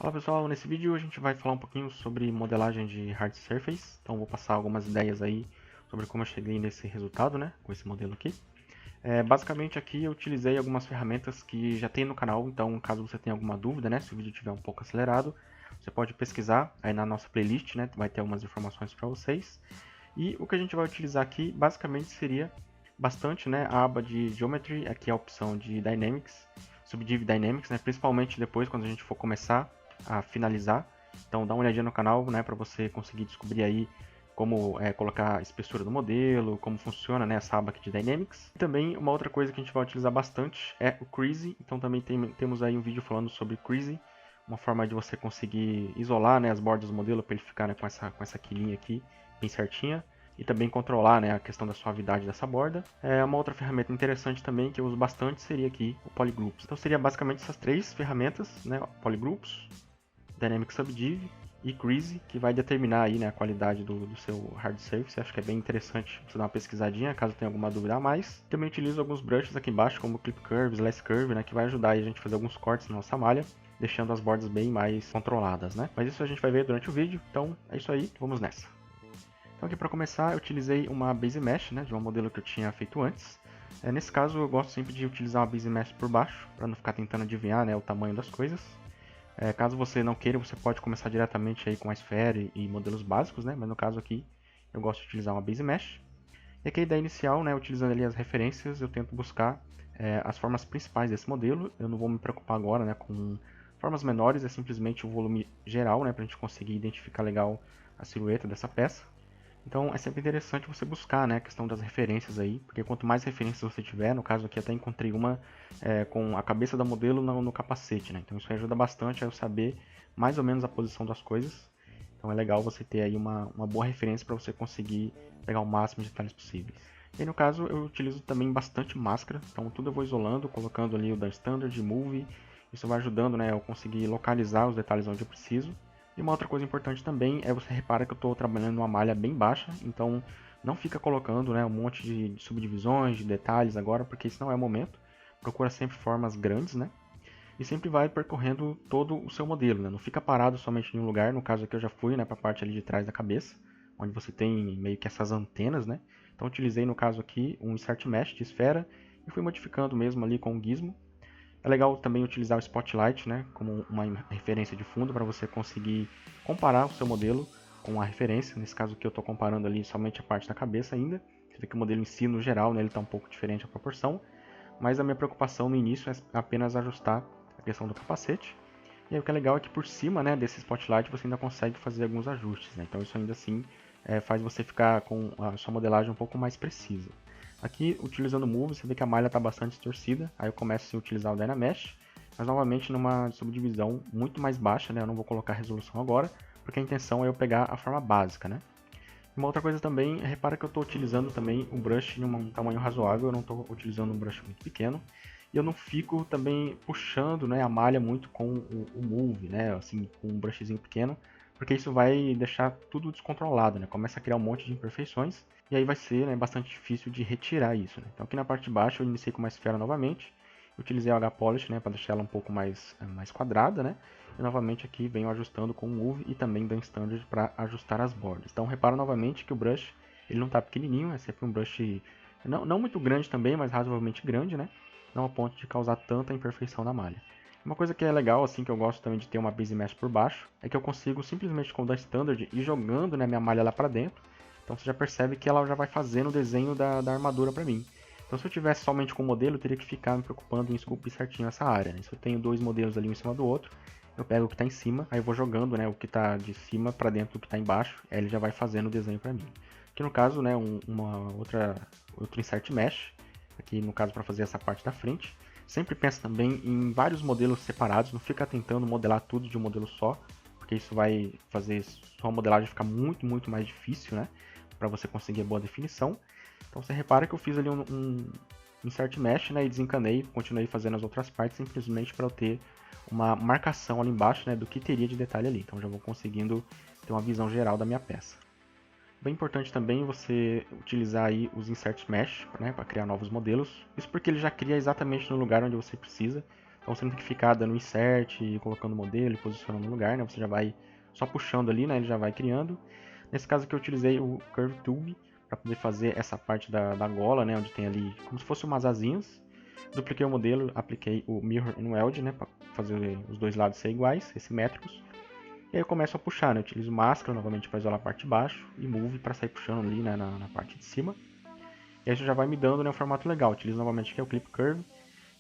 Fala pessoal, nesse vídeo a gente vai falar um pouquinho sobre modelagem de hard surface. Então vou passar algumas ideias aí sobre como eu cheguei nesse resultado, né, com esse modelo aqui. Basicamente aqui eu utilizei algumas ferramentas que já tem no canal, então caso você tenha alguma dúvida, né, se o vídeo estiver um pouco acelerado, você pode pesquisar aí na nossa playlist, né, vai ter algumas informações para vocês. E o que a gente vai utilizar aqui basicamente seria bastante, né, a aba de Geometry, aqui a opção de Dynamics, Subdiv Dynamics, né, principalmente depois quando a gente for começar a finalizar. Então dá uma olhadinha no canal, né, para você conseguir descobrir aí como colocar a espessura do modelo, como funciona, né, essa aba aqui de Dynamics. E também uma outra coisa que a gente vai utilizar bastante é o Crease. Então também temos aí um vídeo falando sobre Crease, uma forma de você conseguir isolar, né, as bordas do modelo para ele ficar, né, com essa quilinha aqui bem certinha. E também controlar, né, a questão da suavidade dessa borda. Uma outra ferramenta interessante também que eu uso bastante seria aqui o Polygroups. Então seria basicamente essas três ferramentas, né, Polygroups, Dynamic Subdiv e Crease, que vai determinar aí, né, a qualidade do seu hard surface. Acho que é bem interessante você dar uma pesquisadinha, caso tenha alguma dúvida a mais. Também utilizo alguns brushes aqui embaixo, como Clip Curve, Slice Curve, né, que vai ajudar aí a gente a fazer alguns cortes na nossa malha, deixando as bordas bem mais controladas, né. Mas isso a gente vai ver durante o vídeo, então é isso aí, vamos nessa. Então aqui para começar eu utilizei uma Base Mesh, né, de um modelo que eu tinha feito antes. Nesse caso eu gosto sempre de utilizar uma Base Mesh por baixo, para não ficar tentando adivinhar, né, o tamanho das coisas. Caso você não queira, você pode começar diretamente aí com a Sphere e modelos básicos, né? Mas no caso aqui, eu gosto de utilizar uma Base Mesh. E aqui a ideia inicial, né, utilizando ali as referências, eu tento buscar as formas principais desse modelo. Eu não vou me preocupar agora, né, com formas menores, é simplesmente o volume geral, né, para a gente conseguir identificar legal a silhueta dessa peça. Então é sempre interessante você buscar, né, a questão das referências aí, porque quanto mais referências você tiver, no caso aqui até encontrei uma com a cabeça da modelo no capacete, né, então isso ajuda bastante a eu saber mais ou menos a posição das coisas. Então é legal você ter aí uma boa referência para você conseguir pegar o máximo de detalhes possíveis. E no caso eu utilizo também bastante máscara, então tudo eu vou isolando, colocando ali o da Standard, Move, isso vai ajudando, né, eu conseguir localizar os detalhes onde eu preciso. E uma outra coisa importante também é você repara que eu estou trabalhando numa malha bem baixa, então não fica colocando, né, um monte de subdivisões, de detalhes agora, porque isso não é o momento. Procura sempre formas grandes, né? E sempre vai percorrendo todo o seu modelo, né? Não fica parado somente em um lugar. No caso aqui eu já fui, né, para a parte ali de trás da cabeça, onde você tem meio que essas antenas, né? Então utilizei no caso aqui um Insert Mesh de esfera e fui modificando mesmo ali com o gizmo. É legal também utilizar o Spotlight, né, como uma referência de fundo para você conseguir comparar o seu modelo com a referência. Nesse caso aqui eu estou comparando ali somente a parte da cabeça ainda. Você vê que o modelo em si, no geral, né, ele está um pouco diferente a proporção. Mas a minha preocupação no início é apenas ajustar a questão do capacete. E aí o que é legal é que por cima, né, desse Spotlight você ainda consegue fazer alguns ajustes, né? Então isso ainda assim faz você ficar com a sua modelagem um pouco mais precisa. Aqui, utilizando o Move, você vê que a malha está bastante distorcida, aí eu começo a utilizar o Dynamesh, mas novamente numa subdivisão muito mais baixa, né? Eu não vou colocar resolução agora, porque a intenção é eu pegar a forma básica, né? Uma outra coisa também, repara que eu estou utilizando também o brush em um tamanho razoável, eu não estou utilizando um brush muito pequeno, e eu não fico também puxando, né, a malha muito com o Move, né, assim, com um brushzinho pequeno, porque isso vai deixar tudo descontrolado, né, começa a criar um monte de imperfeições, e aí vai ser, né, bastante difícil de retirar isso, né. Então aqui na parte de baixo eu iniciei com uma esfera novamente, utilizei o H-Polish, né, para deixar ela um pouco mais quadrada, né, e novamente aqui venho ajustando com o Move e também da Standard para ajustar as bordas. Então repara novamente que o brush ele não está pequenininho, é sempre um brush não muito grande também, mas razoavelmente grande, né? Não a ponto de causar tanta imperfeição na malha. Uma coisa que é legal, assim, que eu gosto também de ter uma base mesh por baixo, é que eu consigo simplesmente com o da Standard ir jogando, né, minha malha lá para dentro. Então você já percebe que ela já vai fazendo o desenho da armadura para mim. Então se eu tivesse somente com o modelo, eu teria que ficar me preocupando em esculpir certinho essa área, né? Se eu tenho dois modelos ali um em cima do outro, eu pego o que está em cima, aí eu vou jogando, né, o que está de cima para dentro do que está embaixo, aí ele já vai fazendo o desenho para mim. Aqui no caso, né, outro insert mesh, aqui no caso para fazer essa parte da frente. Sempre pensa também em vários modelos separados, não fica tentando modelar tudo de um modelo só, porque isso vai fazer sua modelagem ficar muito mais difícil, né, para você conseguir a boa definição. Então você repara que eu fiz ali um insert mesh, né, e desencanei, continuei fazendo as outras partes simplesmente para eu ter uma marcação ali embaixo, né, do que teria de detalhe ali. Então já vou conseguindo ter uma visão geral da minha peça. Bem importante também você utilizar aí os insert mesh, né, para criar novos modelos. Isso porque ele já cria exatamente no lugar onde você precisa. Então você não tem que ficar dando insert e colocando o modelo e posicionando no lugar, né? Você já vai só puxando ali, né? Ele já vai criando. Nesse caso aqui eu utilizei o Curve Tube para poder fazer essa parte da gola, né? Onde tem ali como se fosse umas asinhas. Dupliquei o modelo, apliquei o Mirror and Weld, né? Para fazer os dois lados ser iguais, ser simétricos. E aí eu começo a puxar, né? Eu utilizo máscara novamente para isolar a parte de baixo e Move para sair puxando ali, né? na parte de cima. E aí isso já vai me dando, né, um formato legal. Eu utilizo novamente aqui o Clip Curve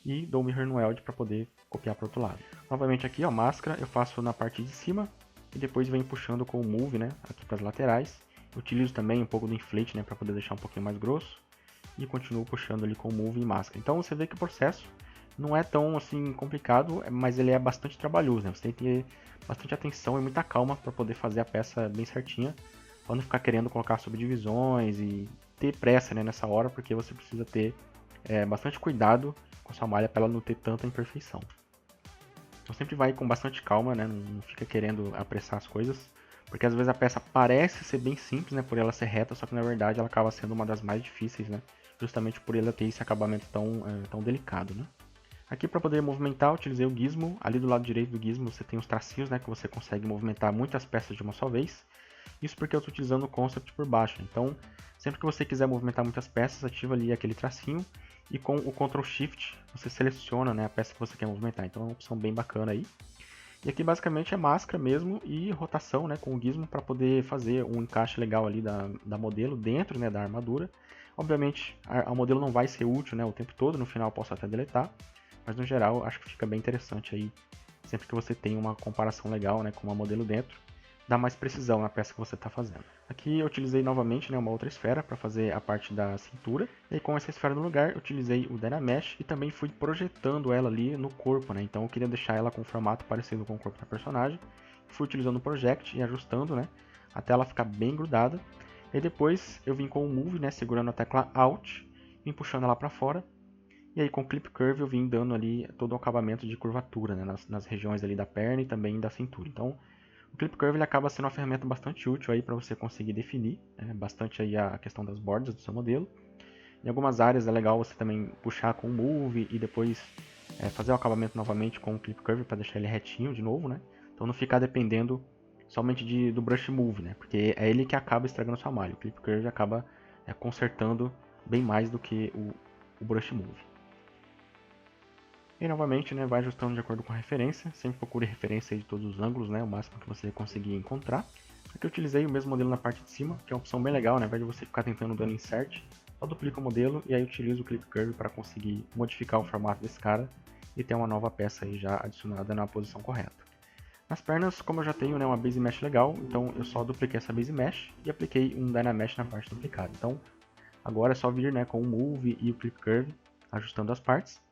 e dou o Mirror and Weld para poder copiar para o outro lado. Novamente aqui, ó, máscara, eu faço na parte de cima e depois venho puxando com o Move, né, aqui para as laterais. Eu utilizo também um pouco do Inflate, né, para poder deixar um pouquinho mais grosso. E continuo puxando ali com o Move e máscara. Então você vê que o processo não é tão assim complicado, mas ele é bastante trabalhoso, né? Você tem que ter bastante atenção e muita calma para poder fazer a peça bem certinha, para não ficar querendo colocar subdivisões e ter pressa, né, nessa hora, porque você precisa ter bastante cuidado com a sua malha para ela não ter tanta imperfeição. Então sempre vai com bastante calma, né? Não fica querendo apressar as coisas, porque às vezes a peça parece ser bem simples, né, por ela ser reta, só que na verdade ela acaba sendo uma das mais difíceis, né, justamente por ela ter esse acabamento tão delicado, né. Aqui para poder movimentar, eu utilizei o Gizmo. Ali do lado direito do Gizmo você tem os tracinhos, né, que você consegue movimentar muitas peças de uma só vez. Isso porque eu estou utilizando o Concept por baixo. Então, sempre que você quiser movimentar muitas peças, ativa ali aquele tracinho e com o Ctrl Shift você seleciona, né, a peça que você quer movimentar. Então é uma opção bem bacana aí. E aqui basicamente é máscara mesmo e rotação, né, com o Gizmo para poder fazer um encaixe legal ali da modelo dentro, né, da armadura. Obviamente a modelo não vai ser útil, né, o tempo todo, no final eu posso até deletar, mas no geral acho que fica bem interessante aí, sempre que você tem uma comparação legal, né, com uma modelo dentro, dá mais precisão na peça que você está fazendo. Aqui eu utilizei novamente, né, uma outra esfera para fazer a parte da cintura, e aí, com essa esfera no lugar eu utilizei o Dynamesh e também fui projetando ela ali no corpo, né, então eu queria deixar ela com um formato parecido com o corpo da personagem, fui utilizando o Project e ajustando, né, até ela ficar bem grudada, e depois eu vim com o Move, né, segurando a tecla Alt, vim puxando ela para fora, e aí com o Clip Curve eu vim dando ali todo o acabamento de curvatura, né, nas regiões ali da perna e também da cintura. Então o Clip Curve ele acaba sendo uma ferramenta bastante útil aí para você conseguir definir, né, bastante aí a questão das bordas do seu modelo. Em algumas áreas é legal você também puxar com o Move e depois fazer o acabamento novamente com o Clip Curve para deixar ele retinho de novo, né? Então não ficar dependendo somente do Brush Move, né? Porque é ele que acaba estragando sua malha. O Clip Curve acaba consertando bem mais do que o Brush Move. E novamente, né, vai ajustando de acordo com a referência. Sempre procure referência de todos os ângulos, né, o máximo que você conseguir encontrar. Aqui eu utilizei o mesmo modelo na parte de cima, que é uma opção bem legal, né, ao invés de você ficar tentando dando insert, só duplica o modelo e aí utiliza o Clip Curve para conseguir modificar o formato desse cara e ter uma nova peça aí já adicionada na posição correta. Nas pernas, como eu já tenho, né, uma Base Mesh legal, então eu só dupliquei essa Base Mesh e apliquei um Dynamesh na parte duplicada. Então agora é só vir, né, com o Move e o Clip Curve, ajustando as partes,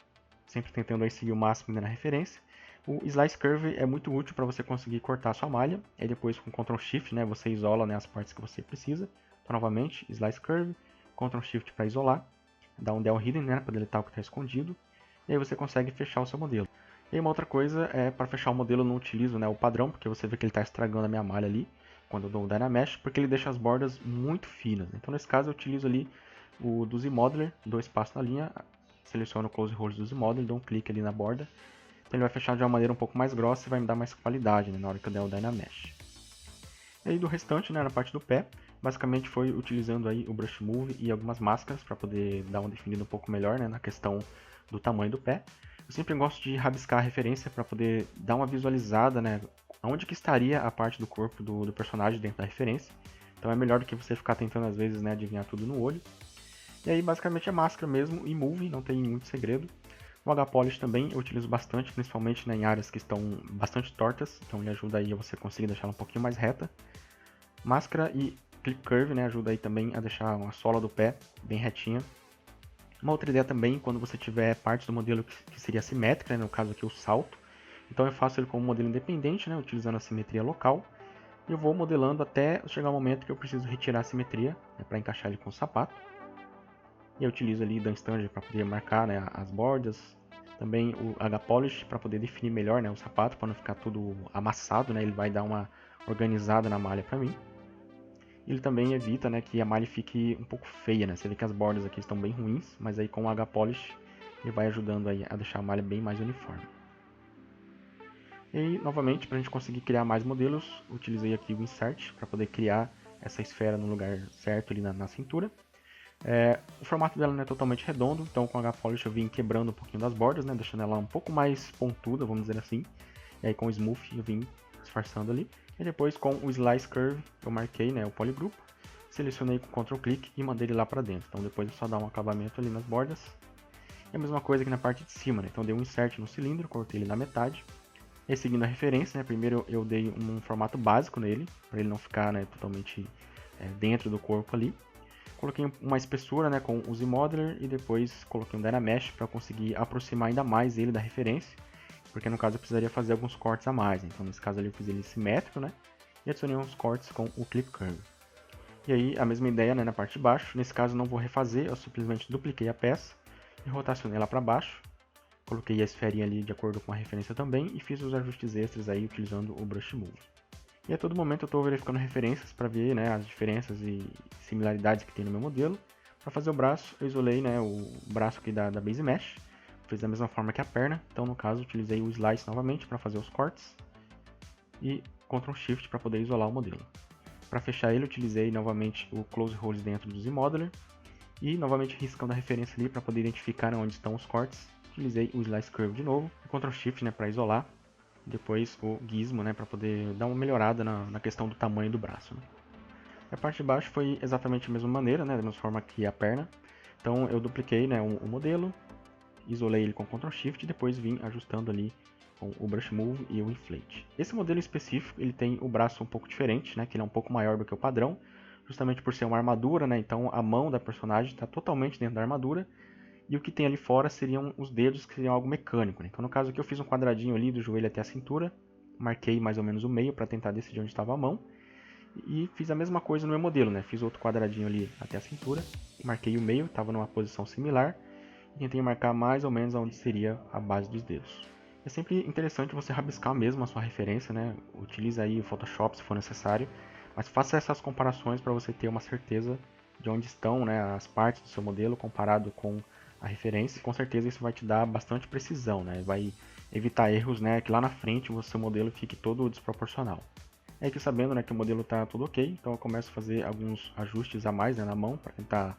sempre tentando aí seguir o máximo na referência. O Slice Curve é muito útil para você conseguir cortar a sua malha, e depois com Ctrl Shift, né, você isola, né, as partes que você precisa. Então novamente, Slice Curve, Ctrl Shift para isolar, dá um Del Hidden, né, para deletar o que está escondido, e aí você consegue fechar o seu modelo. E uma outra coisa é, para fechar o modelo eu não utilizo, né, o padrão, porque você vê que ele está estragando a minha malha ali, quando eu dou o Dynamesh, porque ele deixa as bordas muito finas. Então nesse caso eu utilizo ali o do Z-Modeler, dou espaço na linha, seleciono o Close Hold do Z-Modeler, dou um clique ali na borda, então ele vai fechar de uma maneira um pouco mais grossa e vai me dar mais qualidade, né, na hora que eu der o Dynamesh. E aí do restante, né, na parte do pé, basicamente foi utilizando aí o Brush Move e algumas máscaras para poder dar uma definida um pouco melhor, né, na questão do tamanho do pé. Eu sempre gosto de rabiscar a referência para poder dar uma visualizada, né, onde que estaria a parte do corpo do personagem dentro da referência. Então é melhor do que você ficar tentando às vezes, né, adivinhar tudo no olho. E aí basicamente é máscara mesmo e Move, não tem muito segredo. O H-Polish também eu utilizo bastante, principalmente, né, em áreas que estão bastante tortas, então ele ajuda aí a você conseguir deixar ela um pouquinho mais reta. Máscara e Clip Curve, né, ajuda aí também a deixar a sola do pé bem retinha. Uma outra ideia também, quando você tiver partes do modelo que seria simétrica, né, no caso aqui o salto, então eu faço ele como modelo independente, né, utilizando a simetria local, e eu vou modelando até chegar o momento que eu preciso retirar a simetria, né, para encaixar ele com o sapato. E eu utilizo ali o Stanger para poder marcar, né, as bordas, também o H-Polish para poder definir melhor, né, o sapato, para não ficar tudo amassado, né, ele vai dar uma organizada na malha para mim. Ele também evita, né, que a malha fique um pouco feia, né, você vê que as bordas aqui estão bem ruins, mas aí com o H-Polish ele vai ajudando aí a deixar a malha bem mais uniforme. E aí, novamente, para a gente conseguir criar mais modelos, utilizei aqui o Insert para poder criar essa esfera no lugar certo ali na cintura. O formato dela não é totalmente redondo, então com o H-Polish eu vim quebrando um pouquinho das bordas, né, deixando ela um pouco mais pontuda, vamos dizer assim. E aí com o Smooth eu vim disfarçando ali. E depois com o Slice Curve eu marquei, né, o polygroup, selecionei com Ctrl Click e mandei ele lá para dentro. Então depois é só dar um acabamento ali nas bordas. E a mesma coisa aqui na parte de cima, né, então dei um insert no cilindro, cortei ele na metade. E seguindo a referência, né, primeiro eu dei um formato básico nele, para ele não ficar, né, totalmente dentro do corpo ali. Coloquei uma espessura, né, com o Z-Modeler e depois coloquei um Dynamesh para conseguir aproximar ainda mais ele da referência, porque no caso eu precisaria fazer alguns cortes a mais. Então nesse caso ali eu fiz ele simétrico, né, e adicionei uns cortes com o Clip Curve. E aí a mesma ideia, né, na parte de baixo. Nesse caso eu não vou refazer, eu simplesmente dupliquei a peça e rotacionei ela para baixo. Coloquei a esferinha ali de acordo com a referência também e fiz os ajustes extras aí utilizando o Brush Move. E a todo momento eu estou verificando referências para ver, né, as diferenças e similaridades que tem no meu modelo. Para fazer o braço, eu isolei, né, o braço aqui da Base Mesh, fiz da mesma forma que a perna, então no caso utilizei o Slice novamente para fazer os cortes e Ctrl Shift para poder isolar o modelo. Para fechar ele, utilizei novamente o Close Holes dentro do Z-Modeler e novamente riscando a referência ali para poder identificar onde estão os cortes. Utilizei o Slice Curve de novo, Ctrl Shift, né, para isolar. Depois o gizmo, né, para poder dar uma melhorada na questão do tamanho do braço. Né. A parte de baixo foi exatamente a mesma maneira, né, da mesma forma que a perna. Então eu dupliquei, né, o modelo, isolei ele com Ctrl Shift e depois vim ajustando ali com o Brush Move e o Inflate. Esse modelo específico ele tem o braço um pouco diferente, né, que ele é um pouco maior do que o padrão, justamente por ser uma armadura, né, então a mão da personagem está totalmente dentro da armadura. E o que tem ali fora seriam os dedos, que seriam algo mecânico. Né? Então no caso aqui eu fiz um quadradinho ali do joelho até a cintura, marquei mais ou menos o meio para tentar decidir onde estava a mão. E fiz a mesma coisa no meu modelo, né? Fiz outro quadradinho ali até a cintura, marquei o meio, estava numa posição similar. E tentei marcar mais ou menos onde seria a base dos dedos. É sempre interessante você rabiscar mesmo a sua referência, né? Utilize aí o Photoshop se for necessário, mas faça essas comparações para você ter uma certeza de onde estão, né, as partes do seu modelo comparado com a referência. Com certeza isso vai te dar bastante precisão, né? Vai evitar erros, né, que lá na frente o seu modelo fique todo desproporcional. É que sabendo, né, que o modelo está tudo ok, então eu começo a fazer alguns ajustes a mais, né, na mão para tentar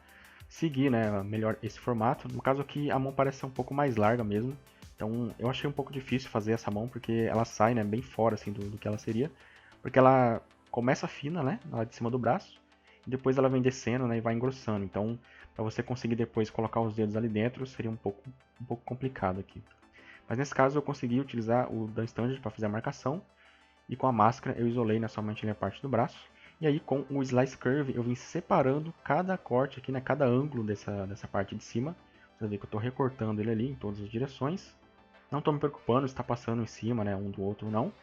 seguir, né, melhor esse formato. No caso aqui a mão parece ser um pouco mais larga mesmo, então eu achei um pouco difícil fazer essa mão porque ela sai, né, bem fora assim do que ela seria, porque ela começa fina, né, lá de cima do braço, e depois ela vem descendo, né, e vai engrossando. Então para você conseguir depois colocar os dedos ali dentro seria um pouco complicado aqui. Mas nesse caso eu consegui utilizar o Dan Standard para fazer a marcação, e com a máscara eu isolei, né, somente a parte do braço. E aí com o Slice Curve eu vim separando cada corte aqui, né, cada ângulo dessa parte de cima. Você vê que eu estou recortando ele ali em todas as direções. Não estou me preocupando se está passando em cima, né, um do outro ou não.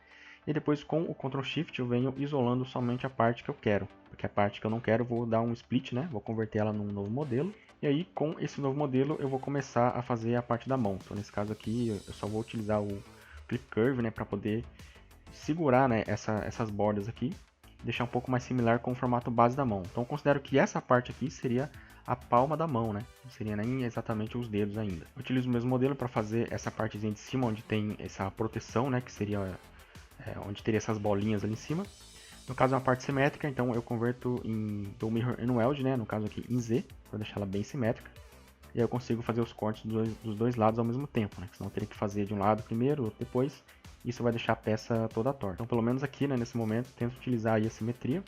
E depois com o Ctrl Shift eu venho isolando somente a parte que eu quero. Porque a parte que eu não quero eu vou dar um split, né, vou converter ela num novo modelo. E aí com esse novo modelo eu vou começar a fazer a parte da mão. Então nesse caso aqui eu só vou utilizar o Clip Curve, né, para poder segurar, né, essas bordas aqui, deixar um pouco mais similar com o formato base da mão. Então eu considero que essa parte aqui seria a palma da mão, né? Não seria nem exatamente os dedos ainda. Eu utilizo o mesmo modelo para fazer essa partezinha de cima, onde tem essa proteção, né, que seria onde teria essas bolinhas ali em cima. No caso é uma parte simétrica, então eu converto do Mirror and Weld, né, no caso aqui em Z, para deixar ela bem simétrica. E aí eu consigo fazer os cortes dos dois lados ao mesmo tempo, né? Senão eu teria que fazer de um lado primeiro, outro depois. Isso vai deixar a peça toda torta. Então, pelo menos aqui, né, nesse momento, tento utilizar aí a simetria.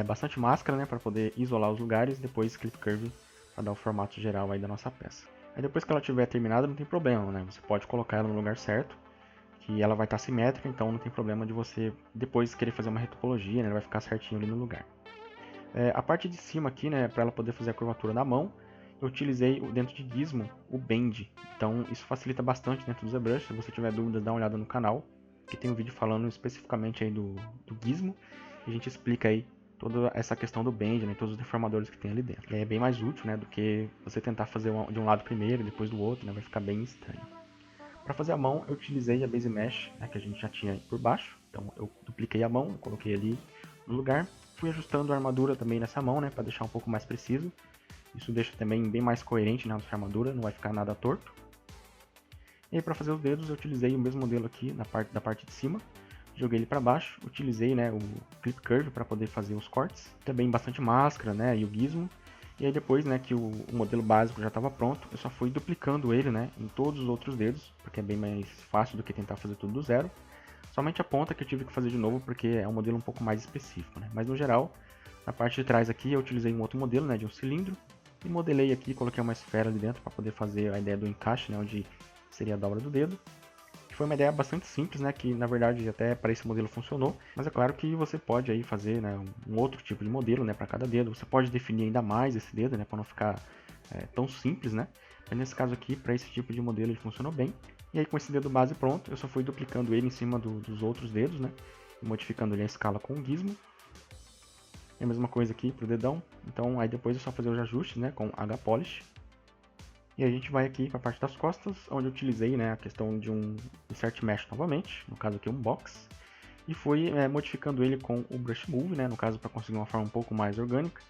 Bastante máscara, né, para poder isolar os lugares. Depois Clip Curve para dar o formato geral aí da nossa peça. Aí depois que ela estiver terminada, não tem problema, né? Você pode colocar ela no lugar certo, que ela vai estar simétrica, então não tem problema de você depois querer fazer uma retopologia, né? Ela vai ficar certinho ali no lugar. A parte de cima aqui, né, para ela poder fazer a curvatura na mão, eu utilizei dentro de Gizmo o Bend. Então isso facilita bastante dentro do ZBrush. Se você tiver dúvidas, dá uma olhada no canal, que tem um vídeo falando especificamente aí do Gizmo. E a gente explica aí toda essa questão do Bend, né, todos os deformadores que tem ali dentro. É bem mais útil, né, do que você tentar fazer de um lado primeiro e depois do outro, né, vai ficar bem estranho. Para fazer a mão, eu utilizei a Base Mesh, né, que a gente já tinha por baixo. Então eu dupliquei a mão, coloquei ali no lugar. Fui ajustando a armadura também nessa mão, né, para deixar um pouco mais preciso. Isso deixa também bem mais coerente na nossa armadura, não vai ficar nada torto. E aí para fazer os dedos eu utilizei o mesmo modelo aqui da parte de cima. Joguei ele para baixo, utilizei, né, o Clip Curve para poder fazer os cortes. Também bastante máscara, né, e o gizmo. E aí depois, né, que o modelo básico já estava pronto, eu só fui duplicando ele, né, em todos os outros dedos, porque é bem mais fácil do que tentar fazer tudo do zero. Somente a ponta que eu tive que fazer de novo, porque é um modelo um pouco mais específico, né. Mas no geral, na parte de trás aqui eu utilizei um outro modelo, né, de um cilindro. E modelei aqui, coloquei uma esfera ali dentro para poder fazer a ideia do encaixe, né, onde seria a dobra do dedo. Que foi uma ideia bastante simples, né, que na verdade até para esse modelo funcionou, mas é claro que você pode aí fazer, né, um outro tipo de modelo, né, para cada dedo. Você pode definir ainda mais esse dedo, né, para não ficar tão simples, né. Mas nesse caso aqui, para esse tipo de modelo ele funcionou bem. E aí com esse dedo base pronto, eu só fui duplicando ele em cima dos outros dedos, né, e modificando ele a escala com o gizmo. E a mesma coisa aqui pro dedão. Então aí depois é só fazer os ajustes, né, com H-Polish. E a gente vai aqui para a parte das costas, onde eu utilizei, né, a questão de um Insert Mesh novamente, no caso aqui um box, e fui modificando ele com o Brush Move, né, no caso para conseguir uma forma um pouco mais orgânica.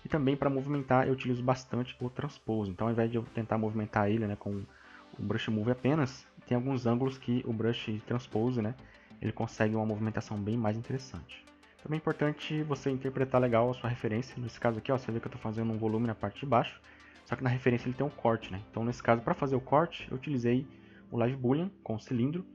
E também para movimentar eu utilizo bastante o Transpose, então ao invés de eu tentar movimentar ele, né, com o Brush Move apenas, tem alguns ângulos que o Brush Transpose, né, ele consegue uma movimentação bem mais interessante. Também é importante você interpretar legal a sua referência, nesse caso aqui, ó, você vê que eu estou fazendo um volume na parte de baixo, só que na referência ele tem um corte, né? Então nesse caso, para fazer o corte, eu utilizei o Live Boolean com o cilindro.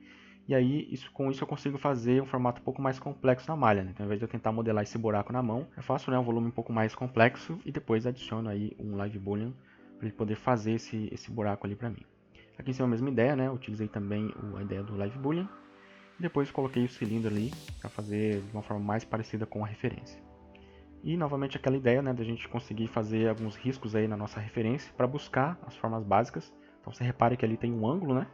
E aí, com isso eu consigo fazer um formato um pouco mais complexo na malha, né? Então, ao invés de eu tentar modelar esse buraco na mão, eu faço, né, um volume um pouco mais complexo e depois adiciono aí um Live Boolean para ele poder fazer esse buraco ali para mim. Aqui em cima a mesma ideia, né? Eu utilizei também a ideia do Live Boolean. E depois coloquei o cilindro ali para fazer de uma forma mais parecida com a referência. E novamente aquela ideia, né, da gente conseguir fazer alguns riscos aí na nossa referência para buscar as formas básicas. Então você repare que ali tem um ângulo, né?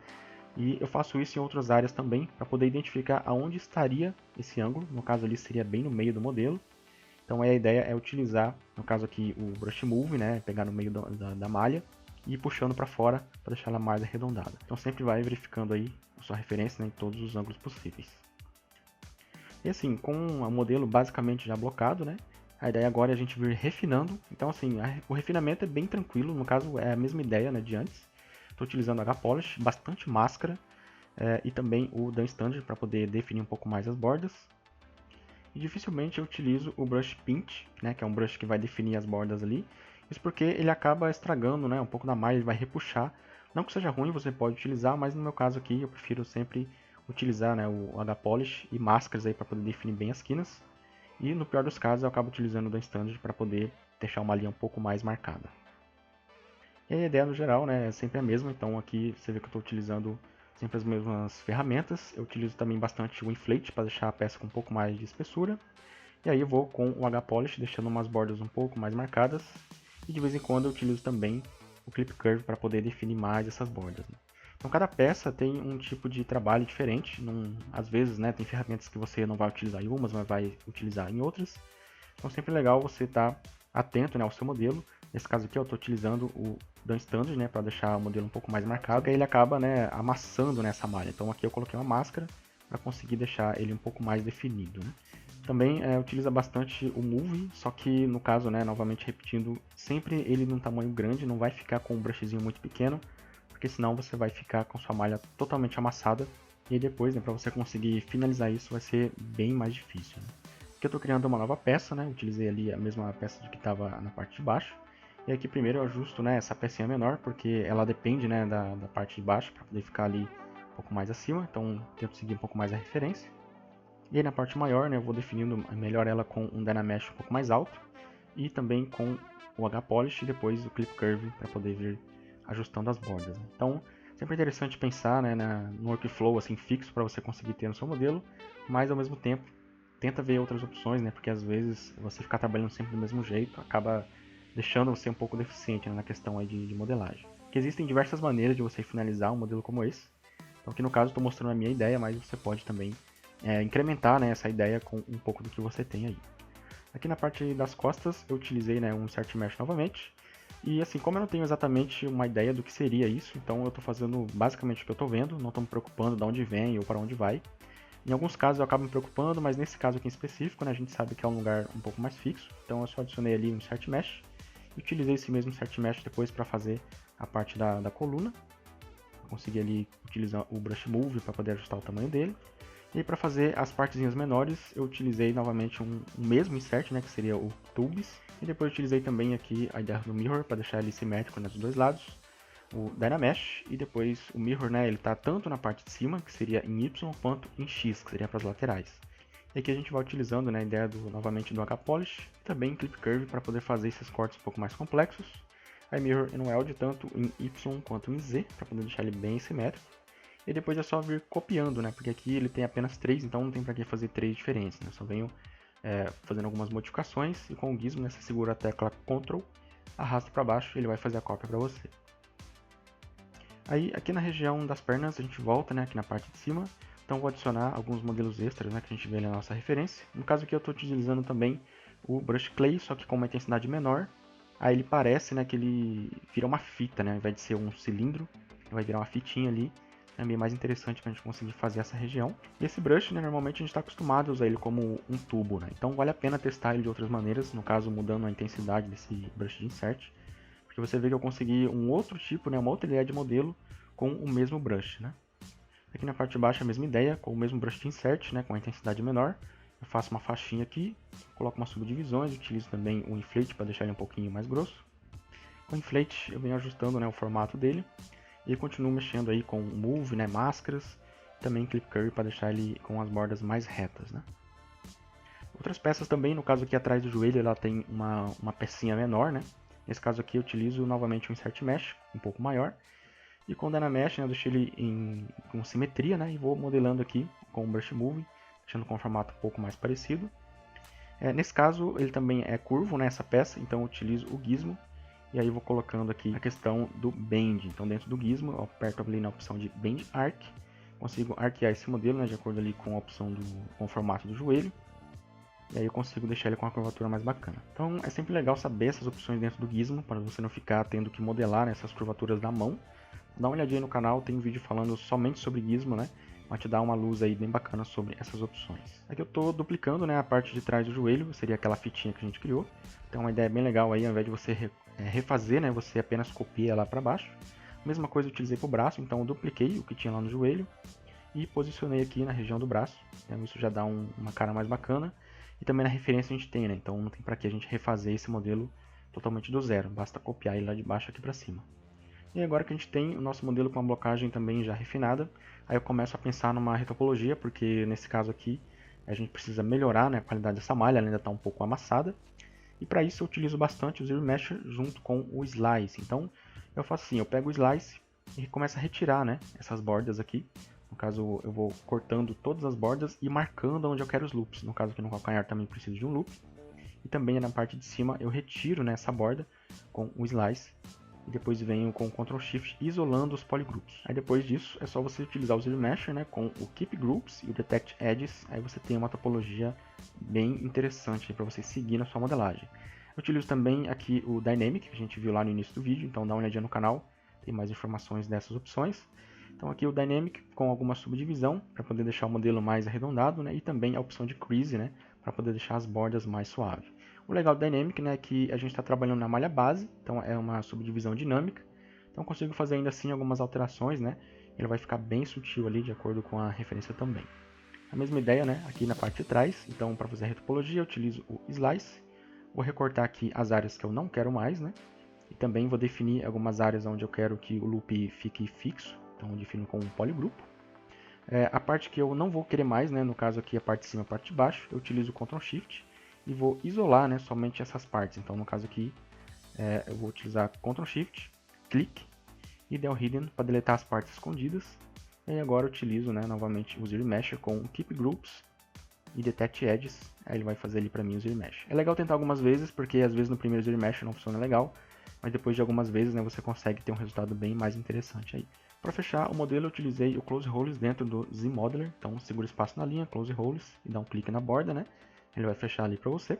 E eu faço isso em outras áreas também para poder identificar aonde estaria esse ângulo. No caso ali seria bem no meio do modelo. Então a ideia é utilizar, no caso aqui, o Brush Move, né, pegar no meio da malha e ir puxando para fora para deixar ela mais arredondada. Então sempre vai verificando aí a sua referência, né, em todos os ângulos possíveis. E assim, com o modelo basicamente já blocado, né, a ideia agora é a gente vir refinando. Então assim, o refinamento é bem tranquilo, no caso é a mesma ideia, né, de antes. Estou utilizando H-Polish, bastante máscara e também o Dan Standard para poder definir um pouco mais as bordas. E dificilmente eu utilizo o Brush Pinch, né, que é um brush que vai definir as bordas ali. Isso porque ele acaba estragando, né, um pouco da malha, ele vai repuxar. Não que seja ruim, você pode utilizar, mas no meu caso aqui eu prefiro sempre utilizar, né, o H-Polish e máscaras aí para poder definir bem as quinas. E no pior dos casos eu acabo utilizando o Dan Standard para poder deixar uma linha um pouco mais marcada. E a ideia no geral, né, é sempre a mesma, então aqui você vê que eu estou utilizando sempre as mesmas ferramentas. Eu utilizo também bastante o Inflate para deixar a peça com um pouco mais de espessura. E aí eu vou com o H-Polish deixando umas bordas um pouco mais marcadas. E de vez em quando eu utilizo também o Clip Curve para poder definir mais essas bordas, né? Então cada peça tem um tipo de trabalho diferente. Às vezes, né, tem ferramentas que você não vai utilizar em umas, mas vai utilizar em outras. Então sempre é legal você estar atento, né, ao seu modelo. Nesse caso aqui eu estou utilizando o Dan Standard, né, para deixar o modelo um pouco mais marcado, que aí ele acaba, né, amassando nessa malha. Então aqui eu coloquei uma máscara para conseguir deixar ele um pouco mais definido, né. Também utiliza bastante o Move, só que no caso, né, novamente repetindo, sempre ele num tamanho grande, não vai ficar com um brushzinho muito pequeno, porque senão você vai ficar com sua malha totalmente amassada, e aí depois, né, para você conseguir finalizar isso vai ser bem mais difícil, né. Aqui eu estou criando uma nova peça, né, utilizei ali a mesma peça que estava na parte de baixo, e aqui primeiro eu ajusto, né, essa pecinha menor, porque ela depende, né, da parte de baixo, para poder ficar ali um pouco mais acima, então tento seguir um pouco mais a referência. E aí na parte maior, né, eu vou definindo melhor ela com um Dynamesh um pouco mais alto e também com o H-Polish e depois o Clip Curve para poder vir ajustando as bordas, né? Então, sempre é interessante pensar, né, no workflow assim, fixo para você conseguir ter no seu modelo, mas ao mesmo tempo tenta ver outras opções, né, porque às vezes você ficar trabalhando sempre do mesmo jeito acaba deixando você um pouco deficiente, né, na questão aí de modelagem. Que existem diversas maneiras de você finalizar um modelo como esse. Então aqui no caso estou mostrando a minha ideia, mas você pode também incrementar, né, essa ideia com um pouco do que você tem aí. Aqui na parte das costas eu utilizei, né, um Insert Mesh novamente. E assim, como eu não tenho exatamente uma ideia do que seria isso, então eu estou fazendo basicamente o que eu estou vendo, não estou me preocupando de onde vem ou para onde vai. Em alguns casos eu acabo me preocupando, mas nesse caso aqui em específico, né, a gente sabe que é um lugar um pouco mais fixo, então eu só adicionei ali um Insert Mesh e utilizei esse mesmo Insert Mesh depois para fazer a parte da coluna, consegui ali utilizar o Brush Move para poder ajustar o tamanho dele. E para fazer as partezinhas menores, eu utilizei novamente um mesmo insert, né, que seria o Tubes. E depois utilizei também aqui a ideia do Mirror para deixar ele simétrico nos dois lados. O Dynamesh e depois o Mirror, né, ele está tanto na parte de cima, que seria em Y, quanto em X, que seria para as laterais. E aqui a gente vai utilizando, né, a ideia novamente do H-Polish e também em Clip Curve para poder fazer esses cortes um pouco mais complexos. Aí Mirror e no Weld tanto em Y quanto em Z, para poder deixar ele bem simétrico. E depois é só vir copiando, né? Porque aqui ele tem apenas 3, então não tem para que fazer 3 diferentes, né? Só venho fazendo algumas modificações e com o Gizmo, né, você segura a tecla Ctrl, arrasta para baixo e ele vai fazer a cópia para você. Aí aqui na região das pernas a gente volta, né, aqui na parte de cima, então vou adicionar alguns modelos extras, né, que a gente vê ali na nossa referência. No caso aqui eu estou utilizando também o Brush Clay, só que com uma intensidade menor. Aí ele parece, né, que ele vira uma fita, né, ao invés de ser um cilindro, ele vai virar uma fitinha ali. É bem mais interessante para a gente conseguir fazer essa região. E esse brush, né, normalmente a gente está acostumado a usar ele como um tubo, né? Então vale a pena testar ele de outras maneiras, no caso mudando a intensidade desse brush de insert. Porque você vê que eu consegui um outro tipo, né, uma outra ideia de modelo com o mesmo brush, né? Aqui na parte de baixo a mesma ideia, com o mesmo brush de insert, né, com a intensidade menor. Eu faço uma faixinha aqui, coloco umas subdivisões, utilizo também o inflate para deixar ele um pouquinho mais grosso. Com o inflate eu venho ajustando, né, o formato dele. E continuo mexendo aí com Move, né, máscaras, também Clip Curve para deixar ele com as bordas mais retas, né. Outras peças também, no caso aqui atrás do joelho, ela tem uma pecinha menor, né. Nesse caso aqui eu utilizo novamente o Insert Mesh, um pouco maior. E com o Dynamesh, né, eu deixo ele com simetria, né, e vou modelando aqui com o Brush Move, deixando com um formato um pouco mais parecido. Nesse caso ele também é curvo, né, essa peça, então eu utilizo o Gizmo. E aí eu vou colocando aqui a questão do Bend. Então dentro do Gizmo eu aperto ali na opção de Bend Arc. Consigo arquear esse modelo, né, de acordo ali com a opção com o formato do joelho. E aí eu consigo deixar ele com uma curvatura mais bacana. Então é sempre legal saber essas opções dentro do Gizmo, para você não ficar tendo que modelar, né, essas curvaturas na mão. Dá uma olhadinha aí no canal, tem um vídeo falando somente sobre Gizmo, né? Vai te dar uma luz aí bem bacana sobre essas opções. Aqui eu estou duplicando, né, a parte de trás do joelho, seria aquela fitinha que a gente criou. Então uma ideia bem legal aí, ao invés de você refazer, né, você apenas copia lá para baixo. Mesma coisa eu utilizei para o braço, então eu dupliquei o que tinha lá no joelho e posicionei aqui na região do braço. Então isso já dá uma cara mais bacana. E também na referência a gente tem, né, então não tem para que a gente refazer esse modelo totalmente do zero, basta copiar ele lá de baixo aqui para cima. E agora que a gente tem o nosso modelo com a blocagem também já refinada, aí eu começo a pensar numa retopologia, porque nesse caso aqui a gente precisa melhorar, né, a qualidade dessa malha, ela ainda está um pouco amassada. E para isso eu utilizo bastante o Zero Mesher junto com o Slice. Então eu faço assim, eu pego o Slice e começo a retirar, né, essas bordas aqui. No caso eu vou cortando todas as bordas e marcando onde eu quero os loops. No caso aqui no calcanhar também preciso de um loop. E também na parte de cima eu retiro, né, essa borda com o Slice. E depois venho com o Ctrl Shift isolando os polygroups. Aí depois disso é só você utilizar o Zero Mesher, né, com o Keep Groups e o Detect Edges. Aí você tem uma topologia bem interessante para você seguir na sua modelagem. Eu utilizo também aqui o Dynamic, que a gente viu lá no início do vídeo, então dá uma olhadinha no canal, tem mais informações dessas opções. Então aqui o Dynamic com alguma subdivisão, para poder deixar o modelo mais arredondado, né, e também a opção de Crease, né, para poder deixar as bordas mais suaves. O legal do Dynamic, né, é que a gente está trabalhando na malha base, então é uma subdivisão dinâmica. Então consigo fazer ainda assim algumas alterações, né? Ele vai ficar bem sutil ali, de acordo com a referência também. A mesma ideia, né, aqui na parte de trás. Então para fazer a retopologia eu utilizo o Slice. Vou recortar aqui as áreas que eu não quero mais, né? E também vou definir algumas áreas onde eu quero que o loop fique fixo. Então eu defino com um polygroup. A parte que eu não vou querer mais, né, no caso aqui a parte de cima e a parte de baixo, eu utilizo o Ctrl Shift. E vou isolar, né, somente essas partes. Então, no caso aqui, eu vou utilizar Ctrl Shift, clique e Del Hidden para deletar as partes escondidas. E agora eu utilizo, né, novamente o Zero Mesher com Keep Groups e Detect Edges. Aí ele vai fazer ali para mim o Zero Mesh. É legal tentar algumas vezes, porque às vezes no primeiro Zero Mesh não funciona legal, mas depois de algumas vezes, né, você consegue ter um resultado bem mais interessante aí. Para fechar o modelo eu utilizei o Close Rollers dentro do Z-Modeler. Então segura espaço na linha, Close Rollers e dá um clique na borda, né? Ele vai fechar ali para você.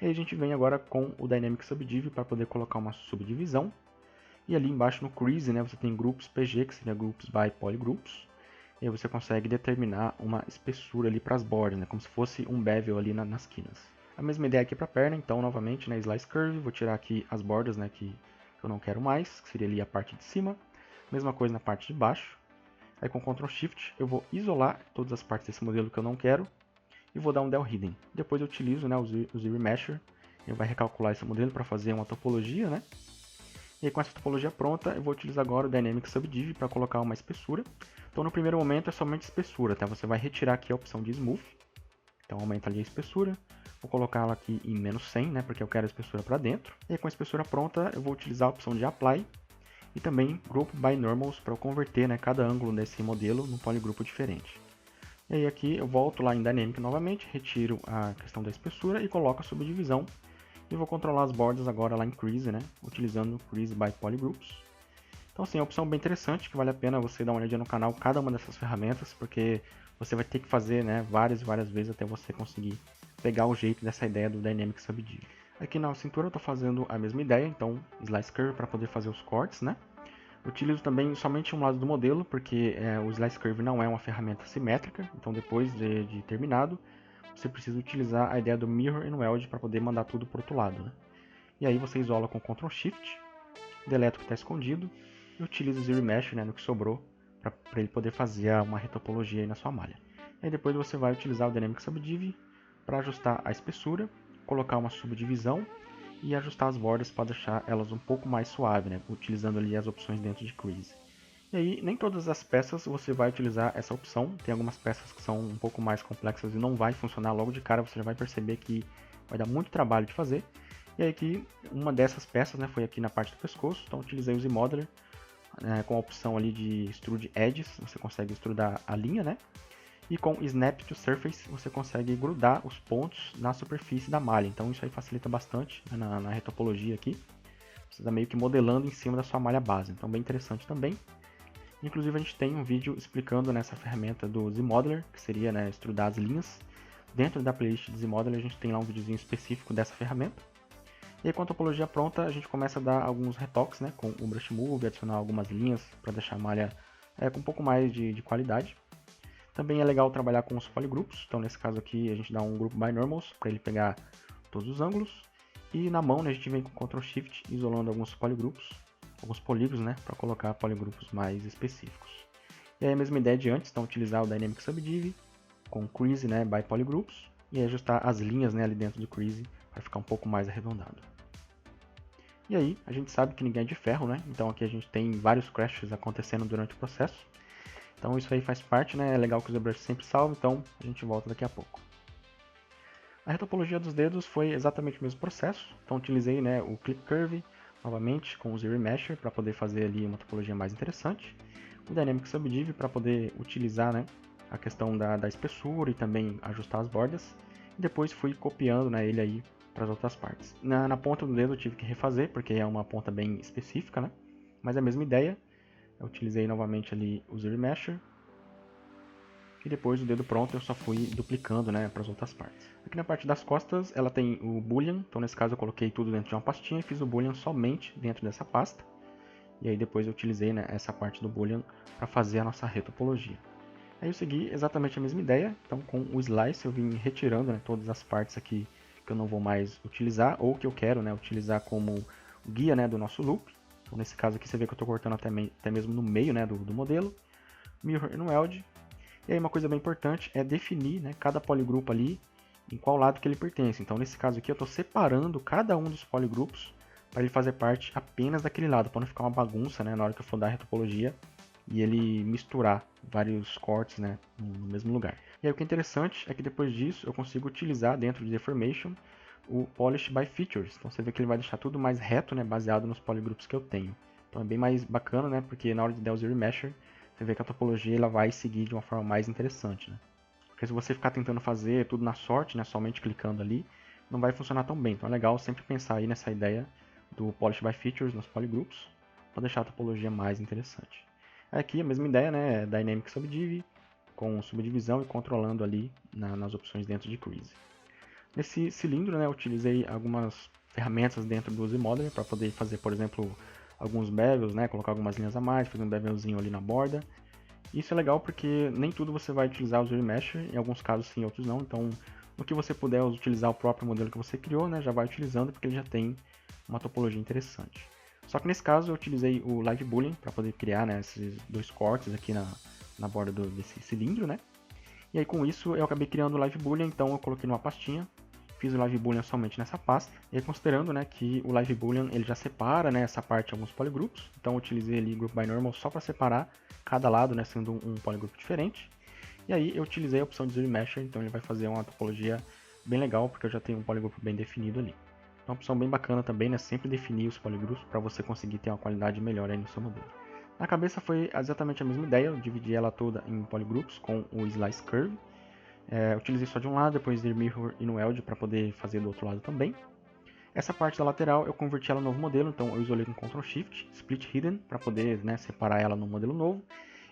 E aí a gente vem agora com o Dynamic Subdiv para poder colocar uma subdivisão. E ali embaixo no Crease, né, você tem Groups PG, que seria Groups by Polygroups. E aí você consegue determinar uma espessura ali para as bordas, né, como se fosse um bevel ali nas quinas. A mesma ideia aqui para a perna, então novamente, né, Slice Curve, vou tirar aqui as bordas, né, que eu não quero mais, que seria ali a parte de cima. Mesma coisa na parte de baixo. Aí com Ctrl Shift eu vou isolar todas as partes desse modelo que eu não quero e vou dar um Del Hidden. Depois eu utilizo, né, o Z-Remesher, ele vai recalcular esse modelo para fazer uma topologia, né? E aí, com essa topologia pronta, eu vou utilizar agora o Dynamic Subdiv para colocar uma espessura. Então no primeiro momento é somente espessura, tá? Você vai retirar aqui a opção de Smooth. Então aumenta ali a espessura. Vou colocá-la aqui em menos 100, né? Porque eu quero a espessura para dentro. E aí, com a espessura pronta, eu vou utilizar a opção de Apply e também Group by Normals para eu converter, né, cada ângulo desse modelo num polygrupo diferente. E aí aqui eu volto lá em Dynamic novamente, retiro a questão da espessura e coloco a subdivisão. E vou controlar as bordas agora lá em Crease, né, utilizando Crease by Polygroups. Então assim, é uma opção bem interessante, que vale a pena você dar uma olhadinha no canal, cada uma dessas ferramentas, porque você vai ter que fazer, né, várias e várias vezes até você conseguir pegar o jeito dessa ideia do Dynamic Subdiv. Aqui na cintura eu estou fazendo a mesma ideia, então Slice Curve para poder fazer os cortes, né. Utilizo também somente um lado do modelo, porque o Slice Curve não é uma ferramenta simétrica, então depois de terminado, você precisa utilizar a ideia do Mirror and Weld para poder mandar tudo para o outro lado. Né? E aí você isola com Ctrl Shift, deleta o que está escondido e utiliza o Zero Mesh, né, no que sobrou, para ele poder fazer uma retopologia aí na sua malha. E aí depois você vai utilizar o Dynamic Subdiv para ajustar a espessura, colocar uma subdivisão e ajustar as bordas para deixar elas um pouco mais suaves, né? Utilizando ali as opções dentro de Crease. E aí, nem todas as peças você vai utilizar essa opção, tem algumas peças que são um pouco mais complexas e não vai funcionar logo de cara, você já vai perceber que vai dar muito trabalho de fazer. E aí aqui, uma dessas peças, né, foi aqui na parte do pescoço, então utilizei o Z-Modeler com a opção ali de Extrude Edges, você consegue extrudar a linha, né? E com Snap to Surface você consegue grudar os pontos na superfície da malha. Então isso aí facilita bastante, né, na retopologia aqui. Você está meio que modelando em cima da sua malha base. Então bem interessante também. Inclusive a gente tem um vídeo explicando nessa ferramenta do Z-Modeler, que seria, né, extrudar as linhas. Dentro da playlist de Z-Modeler a gente tem lá um videozinho específico dessa ferramenta. E aí com a topologia pronta a gente começa a dar alguns retoques, né, com o Brush Move, adicionar algumas linhas para deixar a malha com um pouco mais de qualidade. Também é legal trabalhar com os polygrupos, então nesse caso aqui a gente dá um Group by Normals para ele pegar todos os ângulos. E na mão, né, a gente vem com Ctrl Shift isolando alguns polygrupos, alguns polígonos, né, para colocar polygrupos mais específicos. E aí a mesma ideia de antes, então utilizar o Dynamic Subdiv com Crease, né, by Polygroups e ajustar as linhas, né, ali dentro do Crease para ficar um pouco mais arredondado. E aí a gente sabe que ninguém é de ferro, né, então aqui a gente tem vários crashes acontecendo durante o processo. Então isso aí faz parte, né? É legal que o ZBrush sempre salva, então a gente volta daqui a pouco. A retopologia dos dedos foi exatamente o mesmo processo, então utilizei, né, o Clip Curve novamente com o Z-Remesher para poder fazer ali uma topologia mais interessante, o Dynamic Subdiv para poder utilizar, né, a questão da espessura e também ajustar as bordas, e depois fui copiando, né, ele aí para as outras partes. Na ponta do dedo eu tive que refazer porque é uma ponta bem específica, né, mas é a mesma ideia. Eu utilizei novamente ali o Z-Remesher e depois o dedo pronto eu só fui duplicando, né, para as outras partes. Aqui na parte das costas ela tem o Boolean, então nesse caso eu coloquei tudo dentro de uma pastinha e fiz o Boolean somente dentro dessa pasta. E aí depois eu utilizei, né, essa parte do Boolean para fazer a nossa retopologia. Aí eu segui exatamente a mesma ideia, então com o Slice eu vim retirando, né, todas as partes aqui que eu não vou mais utilizar ou que eu quero, né, utilizar como guia, né, do nosso loop. Então, nesse caso aqui você vê que eu estou cortando até mesmo no meio, né, do modelo. Mirror and Weld. E aí uma coisa bem importante é definir, né, cada polygroup ali em qual lado que ele pertence. Então nesse caso aqui eu estou separando cada um dos polygrupos para ele fazer parte apenas daquele lado, para não ficar uma bagunça, né, na hora que eu for dar a retopologia e ele misturar vários cortes, né, no mesmo lugar. E aí o que é interessante é que depois disso eu consigo utilizar dentro de Deformation o Polish by Features. Então você vê que ele vai deixar tudo mais reto, né, baseado nos polygroups que eu tenho. Então é bem mais bacana, né, porque na hora de dar o Z-Remesher, você vê que a topologia ela vai seguir de uma forma mais interessante, né. Porque se você ficar tentando fazer tudo na sorte, né, somente clicando ali, não vai funcionar tão bem. Então é legal sempre pensar aí nessa ideia do Polish by Features nos polygroups, para deixar a topologia mais interessante. Aqui a mesma ideia, né, Dynamic Subdiv, com subdivisão e controlando ali nas opções dentro de Crease. Nesse cilindro, né, eu utilizei algumas ferramentas dentro do Z-Modeler para poder fazer, por exemplo, alguns bevels, né, colocar algumas linhas a mais, fazer um bevelzinho ali na borda. Isso é legal porque nem tudo você vai utilizar o Z-Remesher, em alguns casos sim, outros não. Então, no que você puder utilizar o próprio modelo que você criou, né, já vai utilizando porque ele já tem uma topologia interessante. Só que nesse caso eu utilizei o Live Boolean para poder criar, né, esses dois cortes aqui na borda desse cilindro, né? E aí com isso eu acabei criando o Live Boolean, então eu coloquei numa pastinha, fiz o Live Boolean somente nessa pasta. E aí considerando, né, que o Live Boolean ele já separa, né, essa parte em alguns polygrupos, então eu utilizei ali Group by Normal só para separar cada lado, né, sendo um polygroup diferente. E aí eu utilizei a opção de Zero Mesher, então ele vai fazer uma topologia bem legal, porque eu já tenho um polygroup bem definido ali. Então uma opção bem bacana também, né, sempre definir os polygrupos para você conseguir ter uma qualidade melhor aí no seu modelo. Na cabeça foi exatamente a mesma ideia, eu dividi ela toda em polygrupos com o Slice Curve. Utilizei só de um lado, depois de Mirror e no Weld para poder fazer do outro lado também. Essa parte da lateral eu converti ela no novo modelo, então eu isolei com Ctrl Shift, Split Hidden, para poder, né, separar ela no modelo novo.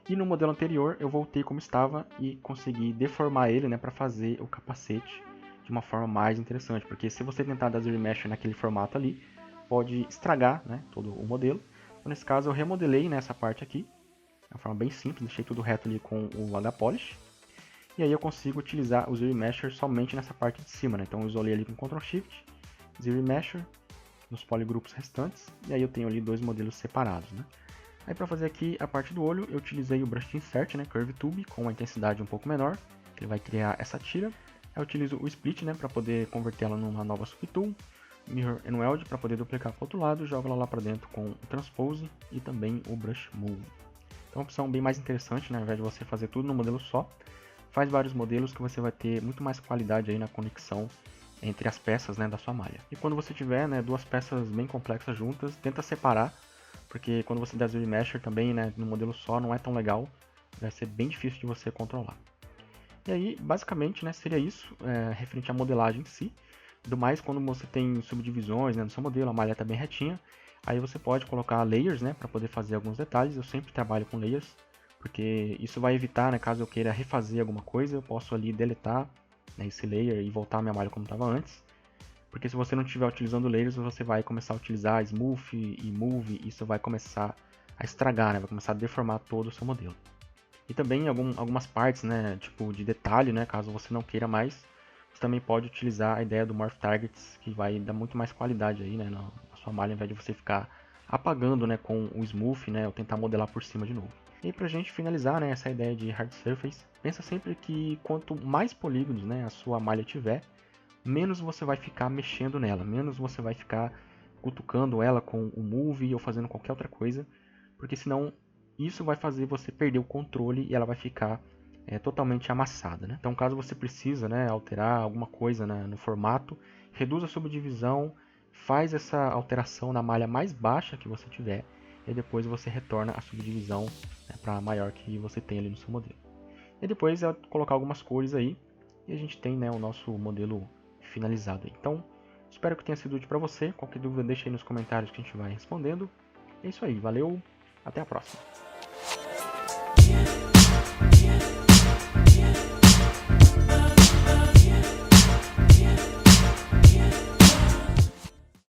E no modelo anterior eu voltei como estava e consegui deformar ele, né, para fazer o capacete de uma forma mais interessante, porque se você tentar dar Zero Mesh naquele formato ali, pode estragar, né, todo o modelo. Então, nesse caso eu remodelei nessa parte aqui, de uma forma bem simples, deixei tudo reto ali com o H-Polish. E aí eu consigo utilizar o Zero Mesher somente nessa parte de cima, né? Então eu isolei ali com Ctrl Shift, Zero Mesher nos polygrupos restantes, e aí eu tenho ali dois modelos separados, né? Aí para fazer aqui a parte do olho, eu utilizei o Brush de Insert, né, Curve Tube, com uma intensidade um pouco menor, que ele vai criar essa tira. Aí eu utilizo o Split, né, para poder convertê-la numa nova Subtool, Mirror and Weld para poder duplicar para o outro lado, jogo ela lá para dentro com o Transpose e também o Brush Move. Então é uma opção bem mais interessante, né, ao invés de você fazer tudo no modelo só, faz vários modelos que você vai ter muito mais qualidade aí na conexão entre as peças, né, da sua malha. E quando você tiver, né, duas peças bem complexas juntas, tenta separar, porque quando você der Zero Mesher também, né, no modelo só não é tão legal, vai ser bem difícil de você controlar. E aí, basicamente, né, seria isso, referente à modelagem em si. Do mais, quando você tem subdivisões, né, no seu modelo, a malha está bem retinha, aí você pode colocar layers, né, para poder fazer alguns detalhes. Eu sempre trabalho com layers, porque isso vai evitar, né, caso eu queira refazer alguma coisa, eu posso ali deletar, né, esse layer e voltar a minha malha como estava antes. Porque se você não estiver utilizando layers, você vai começar a utilizar Smooth e Move, e isso vai começar a estragar, né, vai começar a deformar todo o seu modelo. E também algumas partes, né, tipo de detalhe, né, caso você não queira mais, você também pode utilizar a ideia do Morph Targets, que vai dar muito mais qualidade aí, né, na sua malha, ao invés de você ficar apagando, né, com o Smooth, né, ou tentar modelar por cima de novo. E pra gente finalizar, né, essa ideia de Hard Surface, pensa sempre que quanto mais polígonos, né, a sua malha tiver, menos você vai ficar mexendo nela, menos você vai ficar cutucando ela com o Move ou fazendo qualquer outra coisa, porque senão isso vai fazer você perder o controle e ela vai ficar totalmente amassada, né? Então, caso você precisa, né, alterar alguma coisa, né, no formato, reduz a subdivisão, faz essa alteração na malha mais baixa que você tiver e depois você retorna a subdivisão, né, para a maior que você tem ali no seu modelo. E depois é colocar algumas cores aí e a gente tem, né, o nosso modelo finalizado aí. Então, espero que tenha sido útil para você. Qualquer dúvida deixa aí nos comentários que a gente vai respondendo. É isso aí, valeu, até a próxima.